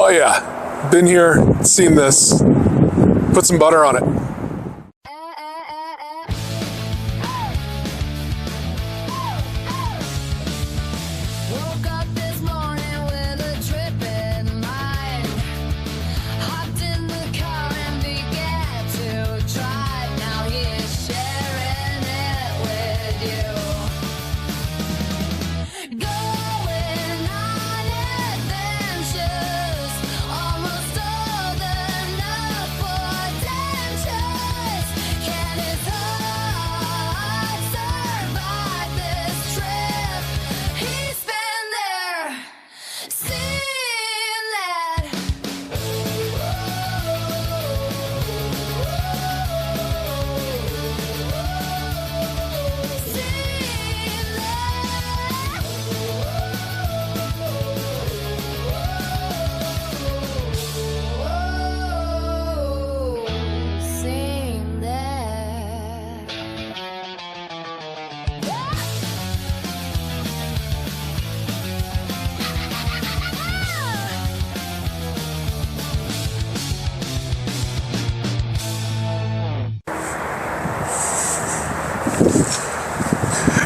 Oh yeah, been here, seen this. Put some butter on it.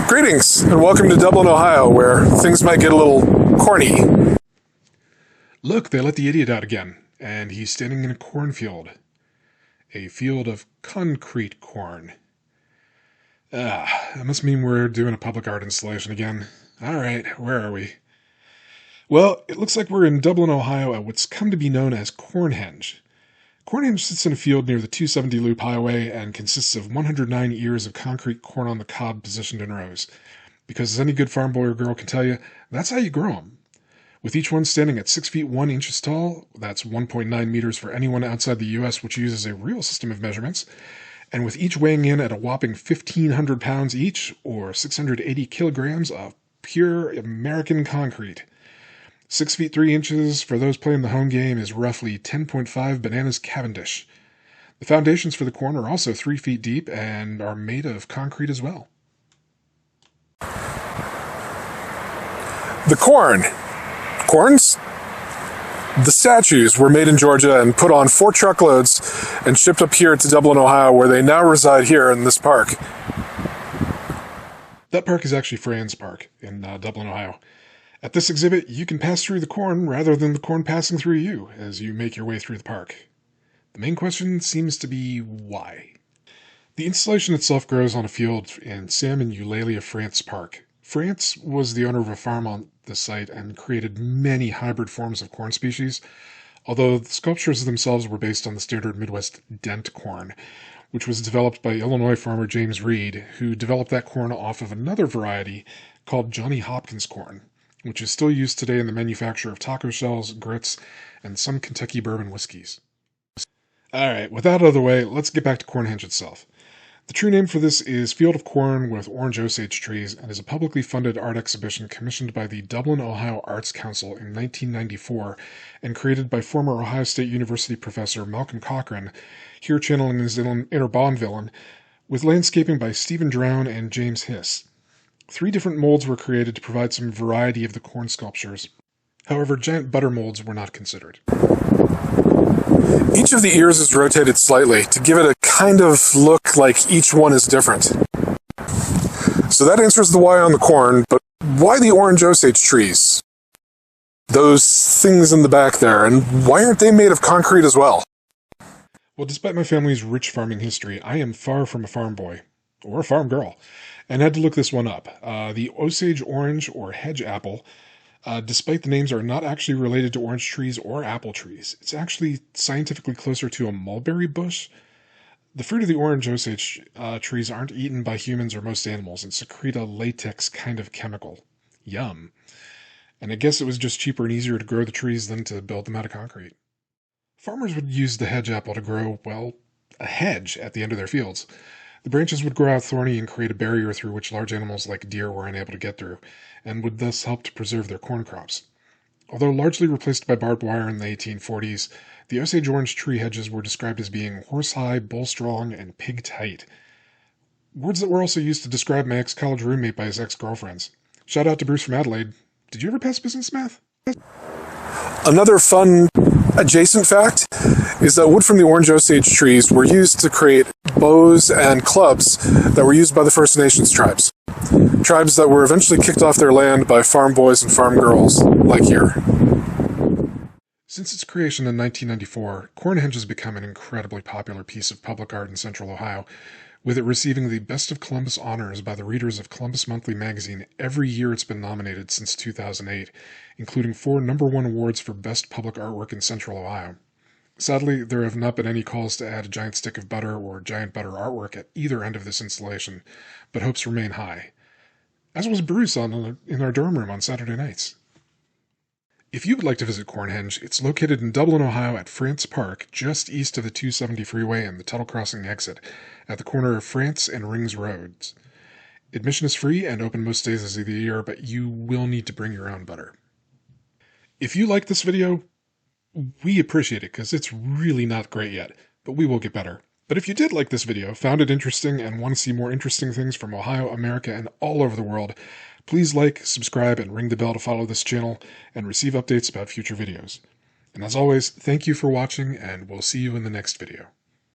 Greetings, and welcome to Dublin, Ohio, where things might get a little corny. Look, they let the idiot out again, and he's standing in a cornfield. A field of concrete corn. That must mean we're doing a public art installation again. Alright, where are we? Well, it looks like we're in Dublin, Ohio at what's come to be known as Cornhenge. Cornhenge sits in a field near the 270 Loop Highway and consists of 109 ears of concrete corn on the cob positioned in rows. Because as any good farm boy or girl can tell you, that's how you grow them. With each one standing at 6 feet 1 inches tall, that's 1.9 meters for anyone outside the US which uses a real system of measurements, and with each weighing in at a whopping 1,500 pounds each, or 680 kilograms of pure American concrete. 6 feet 3 inches for those playing the home game is roughly 10.5 bananas Cavendish. The foundations for the corn are also 3 feet deep and are made of concrete as well. The corns? The statues were made in Georgia and put on 4 truckloads and shipped up here to Dublin, Ohio, where they now reside here in this park. That park is actually Fran's Park in Dublin, Ohio. At this exhibit, you can pass through the corn rather than the corn passing through you as you make your way through the park. The main question seems to be why. The installation itself grows on a field in Sam and Eulalia France Park. France was the owner of a farm on the site and created many hybrid forms of corn species, although the sculptures themselves were based on the standard Midwest dent corn, which was developed by Illinois farmer James Reed, who developed that corn off of another variety called Johnny Hopkins corn, which is still used today in the manufacture of taco shells, grits, and some Kentucky bourbon whiskeys. Alright, with that out of the way, let's get back to Cornhenge itself. The true name for this is Field of Corn with Orange Osage Trees and is a publicly funded art exhibition commissioned by the Dublin, Ohio Arts Council in 1994 and created by former Ohio State University professor Malcolm Cochran, here channeling his inner Bond villain, with landscaping by Stephen Drown and James Hiss. 3 different molds were created to provide some variety of the corn sculptures. However, giant butter molds were not considered. Each of the ears is rotated slightly to give it a kind of look like each one is different. So that answers the why on the corn, but why the orange Osage trees? Those things in the back there, and why aren't they made of concrete as well? Well, despite my family's rich farming history, I am far from a farm boy, or a farm girl, and had to look this one up. The Osage orange, or hedge apple, despite the names, are not actually related to orange trees or apple trees. It's actually scientifically closer to a mulberry bush. The fruit of the orange Osage trees aren't eaten by humans or most animals and secrete a latex kind of chemical. Yum. And I guess it was just cheaper and easier to grow the trees than to build them out of concrete. Farmers would use the hedge apple to grow, well, a hedge at the end of their fields. The branches would grow out thorny and create a barrier through which large animals like deer were unable to get through, and would thus help to preserve their corn crops. Although largely replaced by barbed wire in the 1840s, the Osage orange tree hedges were described as being horse-high, bull-strong, and pig-tight. Words that were also used to describe my ex-college roommate by his ex-girlfriends. Shout out to Bruce from Adelaide. Did you ever pass business math? Another fun adjacent fact is that wood from the orange osage trees were used to create bows and clubs that were used by the First Nations tribes. Tribes that were eventually kicked off their land by farm boys and farm girls, like here. Since its creation in 1994, Cornhenge has become an incredibly popular piece of public art in Central Ohio, with it receiving the Best of Columbus honors by the readers of Columbus Monthly magazine every year it's been nominated since 2008, including 4 #1 awards for Best Public Artwork in Central Ohio. Sadly, there have not been any calls to add a giant stick of butter or giant butter artwork at either end of this installation, but hopes remain high. As was Bruce in our dorm room on Saturday nights. If you would like to visit Cornhenge, it's located in Dublin, Ohio at France Park, just east of the 270 freeway and the Tuttle Crossing exit, at the corner of France and Rings Roads. Admission is free and open most days of the year, but you will need to bring your own butter. If you like this video, we appreciate it because it's really not great yet, but we will get better. But if you did like this video, found it interesting, and want to see more interesting things from Ohio, America, and all over the world, please like, subscribe, and ring the bell to follow this channel and receive updates about future videos. And as always, thank you for watching, and we'll see you in the next video.